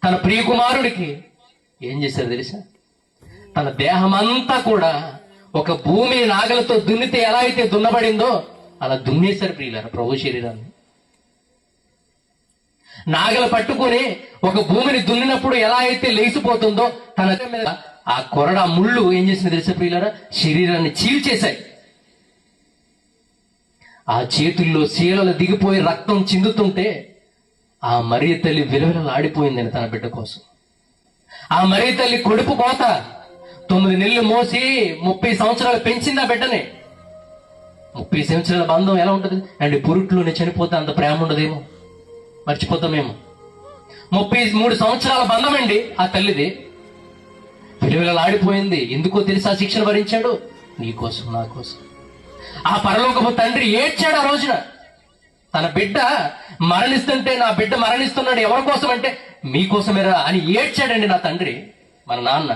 తన ప్రియకుమారుడికి ఏం చేశారు తెలుసా? తన దేహమంతా కూడా ఒక భూమి నాగలతో దున్నితే ఎలా అయితే దున్నబడిందో అలా దున్నేశారు ప్రియులారా ప్రభు శరీరాన్ని. నాగలు పట్టుకుని ఒక భూమిని దున్నినప్పుడు ఎలా అయితే లేచిపోతుందో తన మీద ఆ కొరడ ముళ్ళు ఏం చేసింది తెలుసా ప్రియులారా? శరీరాన్ని చీల్చేశాయి. ఆ చేతుల్లో శీలలు దిగిపోయి రక్తం చిందుతుంటే ఆ మరియ తల్లి విలవిలలాడిపోయిందని తన బిడ్డ కోసం. ఆ మరియ తల్లి కొడుపు కోత 9 నెలలు మోసి 30 సంవత్సరాలు పెంచింది ఆ బిడ్డని. 30 సంవత్సరాల బంధం ఎలా ఉంటుంది అండ్ పురుట్లోనే చనిపోతే అంత ప్రేమ ఉండదేమో, మర్చిపోతామేమో. 33 సంవత్సరాల బంధం అండి ఆ తల్లిది. విలువలాడిపోయింది. ఎందుకో తెలుసా శిక్షణ భరించాడు? నీ కోసం, నా కోసం. ఆ పరలోకపు తండ్రి ఏడ్చాడు ఆ రోజున. తన బిడ్డ మరణిస్తుంటే, నా బిడ్డ మరణిస్తున్నాడు ఎవరి కోసం అంటే మీకోసమేరా అని ఏడ్చాడండి నా తండ్రి, మన నాన్న.